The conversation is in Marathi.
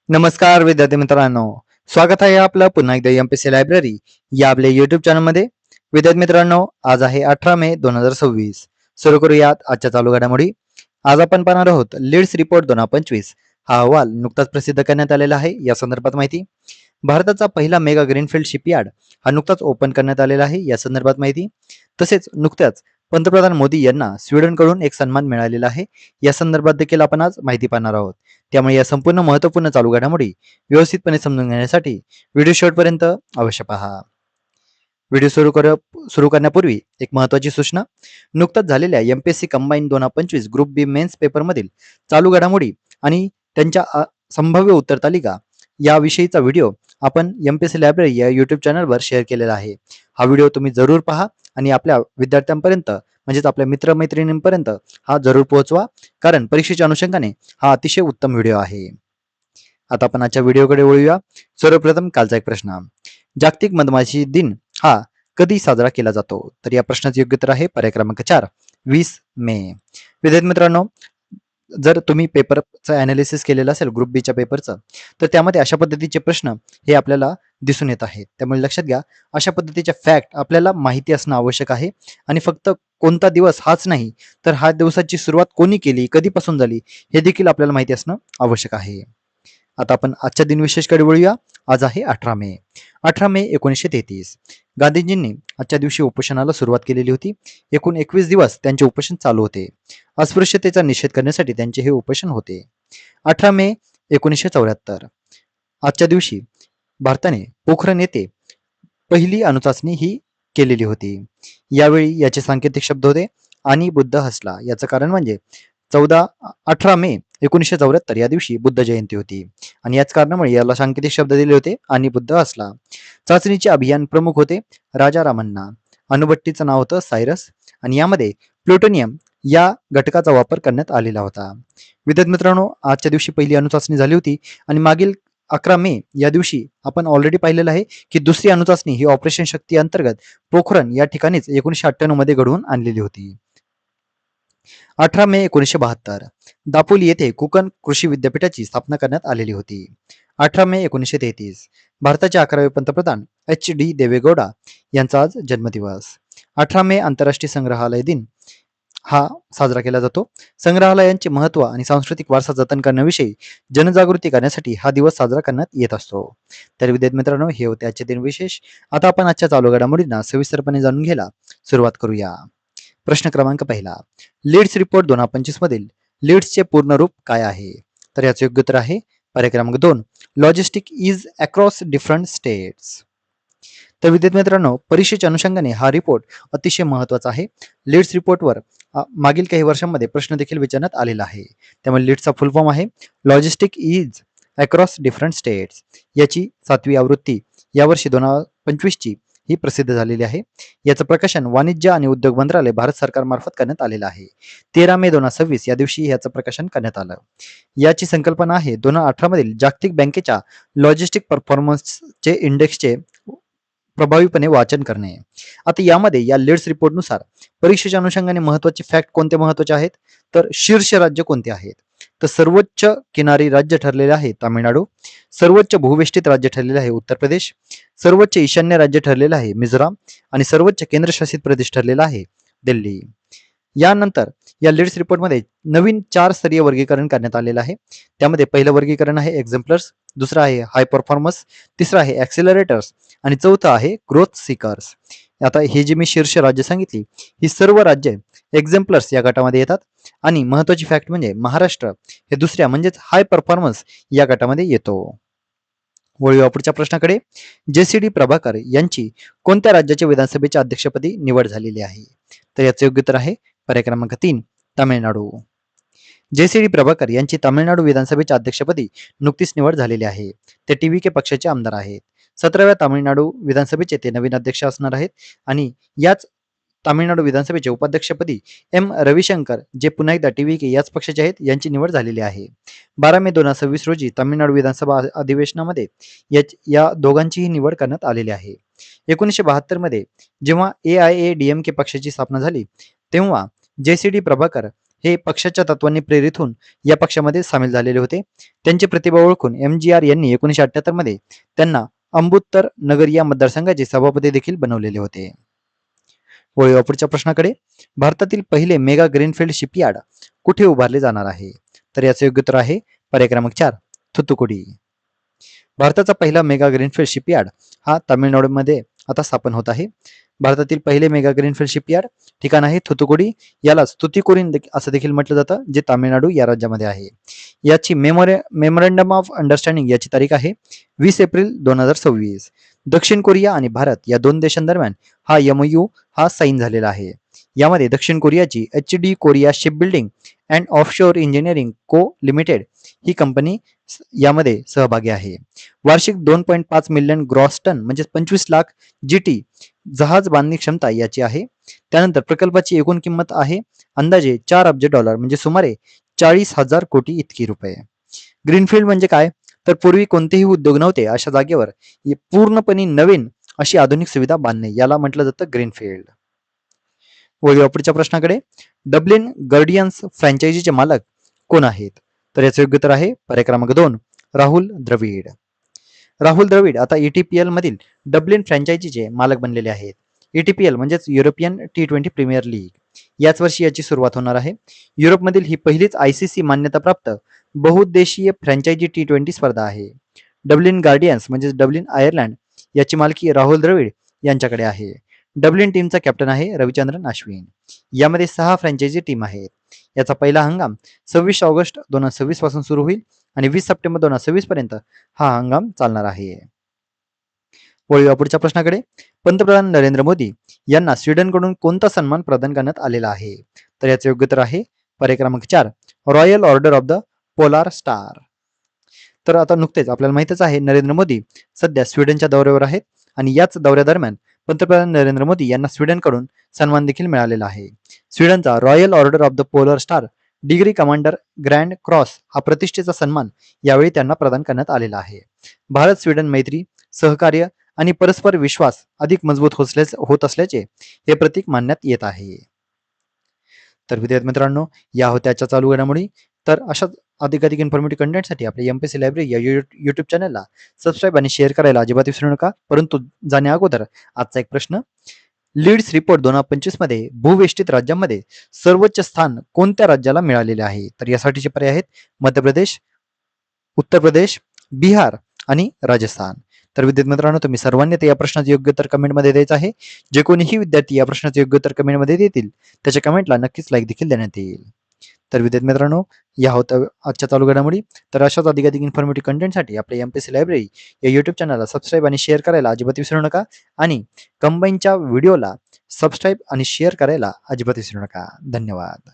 नमस्कार विद्यार्थी मित्रांनो, स्वागत आहे आपलं पुन्हा एकदा एमपीएससी लायब्ररी या आपल्या युट्यूब चॅनलमध्ये. विद्यार्थी मित्रांनो, आज आहे 18 मे 2026. सुरू करूयात आजच्या चालू घडामोडी. आज आपण पाहणार आहोत लीड्स रिपोर्ट 2025. हा अहवाल नुकताच प्रसिद्ध करण्यात आलेला आहे. या संदर्भात माहिती. भारताचा पहिला मेगा ग्रीनफील्ड शिपयार्ड हा नुकताच ओपन करण्यात आलेला आहे. या संदर्भात माहिती. तसेच नुकत्याच पंतप्रधान मोदी यांना स्वीडनकडून एक सन्मान मिळालेला आहे. या संदर्भात देखील आपण आज माहिती पाहणार आहोत. त्यामुळे या संपूर्ण महत्त्वपूर्ण चालू घडामोडी व्यवस्थितपणे समजून घेण्यासाठी व्हिडिओ शेवटपर्यंत अवश्य पहा. व्हिडिओ सुरू करण्यापूर्वी एक महत्त्वाची सूचना. नुकताच झालेल्या एमपीएससी कंबाईन 2025 ग्रुप बी मेन्स पेपरमधील चालू घडामोडी आणि त्यांच्या संभाव्य उत्तर तालिका याविषयीचा व्हिडिओ आपण एमपीएससी लायब्ररी या युट्यूब चॅनलवर शेअर केलेला आहे. हा व्हिडिओ तुम्ही जरूर पहा आणि आपल्या विद्यार्थ्यांपर्यंत म्हणजेच आपल्या मित्रमैत्रिणींपर्यंत हा जरूर पोहोचवा, कारण परीक्षेच्या अनुषंगाने हा अतिशय उत्तम व्हिडिओ आहे. आता आपण आजच्या व्हिडिओकडे वळूया. सर्वप्रथम कालचा एक प्रश्न. जागतिक मधमाशी दिन हा कधी साजरा केला जातो? तर या प्रश्नाचे योग्य उत्तर आहे पर्याय क्रमांक 4, 20 मे. विद्यार्थी मित्रांनो, जर तुम्ही पेपरचं अनालिसिस केलेलं असेल ग्रुप बीच्या पेपरचं, तर त्यामध्ये अशा पद्धतीचे प्रश्न हे आपल्याला दिसून येत आहेत. त्यामुळे लक्षात घ्या, अशा पद्धतीच्या फॅक्ट आपल्याला माहिती असणं आवश्यक आहे. आणि फक्त कोणता दिवस हाच नाही, तर हा दिवसाची सुरुवात कोणी केली, कधीपासून झाली, हे देखील आपल्याला माहिती असणं आवश्यक आहे. आता आपण आजच्या दिनविशेषकडे वळूया. आज आहे 18 मे. 18 मे 1933. गांधीजींनी आजच्या दिवशी उपोषणाला सुरुवात केलेली होती. एकूण 21 दिवस त्यांचे उपोषण चालू होते. अस्पृश्यतेचा निषेध करण्यासाठी त्यांचे हे उपोषण होते. 18 मे 1974. आजच्या दिवशी भारताने पोखरण येथे पहिली अणुचाचणी ही केलेली होती. यावेळी याचे सांकेतिक शब्द होते आणि बुद्ध हसला. याचं कारण म्हणजे 18 मे 1974 या दिवशी बुद्ध जयंती होती आणि याच कारणामुळे याला सांकेतिक शब्द दिले होते आणि बुद्ध हसला. चाचणीचे अभियान प्रमुख होते राजा रामन्ना. अणुभट्टीचं नाव होतं सायरस आणि यामध्ये प्लुटोनियम या घटकाचा वापर करण्यात आलेला होता. विद्यार्थी मित्रांनो, आजच्या दिवशी पहिली अणुचाचणी झाली होती आणि मागील 11 मे या दिवशी आपण ऑलरेडी पाहिलेलं आहे की दुसरी अणुचाचणी ही ऑपरेशन शक्ती अंतर्गत पोखरण या ठिकाणीच 1998 मध्ये घडवून आणलेली होती. 18 मे 1972. दापोली येथे कोकण कृषी विद्यापीठाची स्थापना करण्यात आलेली होती. 18 मे 1933. भारताचे 11वे पंतप्रधान HD देवेगौडा यांचा आज जन्मदिवस. 18 मे आंतरराष्ट्रीय संग्रहालय दिन हा साजरा केला जातो. संग्रहालयांचे महत्त्व आणि सांस्कृतिक वारसा जतन करण्याविषयी जनजागृती करण्यासाठी हा दिवस साजरा करण्यात येत असतो. तर विद्यार्थी मित्रांनो, हे होते आजचे दिन विशेष. आता आपण आजच्या चालू घडामोडींना सविस्तरपणे जाणून घ्यायला सुरुवात करूया. प्रश्न क्रमांक पहिला. लीड्स रिपोर्ट 2025 मधील लीड्सचे पूर्ण रूप काय आहे? तर याचे योग्य उत्तर आहे पर्याय क्रमांक 2, logistic is across different states. तर विद्यार्थी मित्रांनो, परीक्षेच्या अनुषंगाने हा रिपोर्ट अतिशय महत्वाचा आहे. लीड्स रिपोर्टवर मागील काही वर्षांमध्ये प्रश्न देखील विचारण्यात आलेला आहे. त्यामुळे लीड्सचा फुल फॉर्म आहे logistic is across different states. याची 7वी आवृत्ती यावर्षी 2025 ची ही प्रसिद्ध झालेली आहे. याचं प्रकाशन वाणिज्य आणि उद्योग मंत्रालय भारत सरकार मार्फत करण्यात आलेलं आहे. 13 मे 2026 या दिवशी याचं प्रकाशन करण्यात आलं. याची संकल्पना आहे 2018 मधील जागतिक बँकेच्या लॉजिस्टिक परफॉर्मन्सचे इंडेक्सचे प्रभावीपणे वाचन करणे. आता यामध्ये या लीड्स रिपोर्टनुसार परीक्षेच्या अनुषंगाने महत्वाचे फॅक्ट कोणते महत्वाचे आहेत? तर शीर्ष राज्य कोणते आहेत? तर सर्वोच्च किनारी राज्य ठरलेले आहे तामिळनाडू, सर्वोच्च भूवेष्टित राज्य ठरलेले आहे उत्तर प्रदेश, सर्वोच्च ईशान्य राज्य ठरलेलं आहे मिझोराम आणि सर्वोच्च केंद्रशासित प्रदेश ठरलेला आहे दिल्ली. यानंतर या लीड्स रिपोर्टमध्ये नवीन 4 स्तरीय वर्गीकरण करण्यात आलेलं आहे. त्यामध्ये पहिलं वर्गीकरण आहे एक्झम्पलर्स, दुसरं आहे हाय परफॉर्मन्स, तिसरं आहे ॲक्सिलरेटर्स आणि चौथं आहे ग्रोथ सीकर्स. आता हे जे मी शीर्ष राज्य सांगितली, ही सर्व राज्य एक्झम्पलर्स या गटामध्ये येतात आणि महत्वाची फॅक्ट म्हणजे महाराष्ट्र हे दुसऱ्या म्हणजेच हाय परफॉर्मन्स या गटामध्ये येतो. वळूया पुढच्या प्रश्नाकडे. JCD प्रभाकर यांची कोणत्या राज्याच्या विधानसभेच्या अध्यक्षपदी निवड झालेली आहे? तर याचे योग्य उत्तर आहे पर्याय क्रमांक 3, तामिळनाडू. JCD प्रभाकर यांची तामिळनाडू विधानसभेच्या अध्यक्षपदी नुकतीच निवड झालेली आहे. ते TVK पक्षाचे आमदार आहेत. 17व्या तामिळनाडू विधानसभेचे ते नवीन अध्यक्ष असणार आहेत आणि याच तामिळनाडू विधानसभेचे उपाध्यक्षपदी रविशंकर, जे पुन्हा एकदा TVK याच पक्षाचे आहेत, यांची निवड झालेली आहे. 12 मे 2026 रोजी तामिळनाडू विधानसभा अधिवेशनामध्ये या दोघांचीही निवड करण्यात आलेली आहे. 1972 मध्ये जेव्हा AIADMK पक्षाची स्थापना झाली, तेव्हा JCD प्रभाकर हे पक्षाच्या तत्वांनी प्रेरित होऊन या पक्षामध्ये सामील झालेले होते. त्यांची प्रतिभा ओळखून MGR यांनी 1978 मध्ये त्यांना अमृतसर नगर या मतदारसंघाचे सभापती देखील बनवलेले होते. वळूया पुढच्या प्रश्नाकडे. भारतातील पहिले मेगा ग्रीनफील्ड शिपयार्ड कुठे उभारले जाणार आहे? तर याचे योग्य उत्तर आहे पर्याय क्रमांक 4 थुत्तुकुडी. भारताचा पहिला मेगा ग्रीनफील्ड शिपयार्ड हा तामिळनाडूमध्ये आता स्थापन होत आहे. भारतातील पहिले मेगा ग्रीनफील्ड शिपयार्ड ठिकाण आहे थुत्तुकुडी. यालाच तुतीकोरीन असं देखील म्हटलं जातं, जे तामिळनाडू या राज्यामध्ये आहे. याची मेमोरंडम ऑफ अंडरस्टँडिंग याची तारीख आहे 20 एप्रिल 2026. दक्षिण कोरिया आणि भारत या दोन देशांदरम्यान हा MOU हा साईन झालेला आहे. यामध्ये दक्षिण कोरियाची HD Korea shipbuilding and offshore engineering को लिमिटेड ही कंपनी यामध्ये सहभागी आहे. वार्षिक 2.5 मिलियन ग्रॉस टन म्हणजे 25 लाख GT जहाज बांधणी क्षमता याची आहे. त्यानंतर प्रकल्पाची एकूण किंमत आहे अंदाजे $4 अब्ज म्हणजे सुमारे 40,000 कोटी इतकी रुपये. ग्रीनफील्ड म्हणजे काय? तर पूर्वी कोणतेही उद्योग नव्हते अशा जागेवर पूर्णपणे नवीन अशी आधुनिक सुविधा बांधणे याला म्हटलं जातं ग्रीनफील्ड. वळूया पुढच्या प्रश्नाकडे. डब्लिन गार्डियन्स फ्रँचायझीचे मालक कोण आहेत? तर याचे योग्य उत्तर आहे पर्याय क्रमांक 2 राहुल द्रविड. राहुल द्रविड आता ETPL मधील डब्लिन फ्रँचायझीचे मालक बनलेले आहेत. ETPL म्हणजेच युरोपियन T20 प्रीमियर लीग याच वर्षी याची सुरुवात होणार आहे. युरोपमधील ही पहिलीच ICC मान्यताप्राप्त बहुउद्देशीय फ्रँचायझी T20 स्पर्धा आहे. डब्लिन गार्डियन्स म्हणजेच डब्लिन आयर्लंड याची मालकी राहुल द्रविड यांच्याकडे आहे. डब्लिन टीमचा कॅप्टन आहे रविचंद्रन अश्विन. यामध्ये 6 फ्रँचायझी टीम आहेत. याचा पहिला हंगाम 26 ऑगस्ट 2026 पासून सुरू होईल आणि 20 सप्टेंबर 2026 पर्यंत हा हंगाम चालणार आहे. वळूया पुढच्या प्रश्नाकडे. पंतप्रधान नरेंद्र मोदी यांना स्वीडनकडून कोणता सन्मान प्रदान करण्यात आलेला आहे? तर याचे योग्य उत्तर आहे पर्याय क्रमांक 4 royal order of the polar star. तर आता नुकतेच आपल्याला माहितच आहे नरेंद्र मोदी सध्या स्वीडनच्या दौऱ्यावर आहेत आणि याच दौऱ्यादरम्यान पंतप्रधान नरेंद्र मोदी यांना स्वीडनकडून सन्मान देखील मिळालेला आहे. स्वीडनचा royal order of the polar star degree commander grand cross हा प्रतिष्ठेचा सन्मान यावेळी त्यांना प्रदान करण्यात आलेला आहे. भारत स्वीडन मैत्री, सहकार्य आणि परस्पर विश्वास अधिक मजबूत होत असल्याचे हे प्रतीक मानण्यात येत आहे. तर विद्यार्थी मित्रांनो, या होत्या आजच्या चालू घडामोडी. तर अशाच अधिकाधिक इन्फॉर्मेटिव्ह कंटेंटसाठी आपल्या MPSC लायब्ररी या युट्यूब चॅनलला सबस्क्राईब आणि शेअर करायला अजिबात विसरू नका. परंतु जाण्या अगोदर आजचा एक प्रश्न. लीड्स रिपोर्ट 2025 मध्ये भूवेष्टित राज्यांमध्ये सर्वोच्च स्थान कोणत्या राज्याला मिळालेले आहे? तर यासाठीचे पर्याय आहेत मध्य प्रदेश, उत्तर प्रदेश, बिहार आणि राजस्थान. तर विद्यार्थी मित्रांनो, तुम्ही सर्वांनी या प्रश्नाचे योग्य उत्तर कमेंटमध्ये द्यायचं आहे. जे कोणीही विद्यार्थी या प्रश्नाचे योग्य उत्तर कमेंटमध्ये देतील त्याच्या कमेंटला नक्कीच लाईक देखील देण्यात येईल. तर विद्यार्थी मित्रांनो, या होत्या आजच्या चालू घडामोडी. तर अशाच अधिकाधिक इन्फॉर्मेटिव्ह कंटेंटसाठी आपल्या MPSC लायब्ररी या युट्यूब चॅनलला सबस्क्राईब आणि शेअर करायला अजिबात विसरू नका आणि कंबाईनच्या व्हिडिओला सबस्क्राईब आणि शेअर करायला अजिबात विसरू नका. धन्यवाद.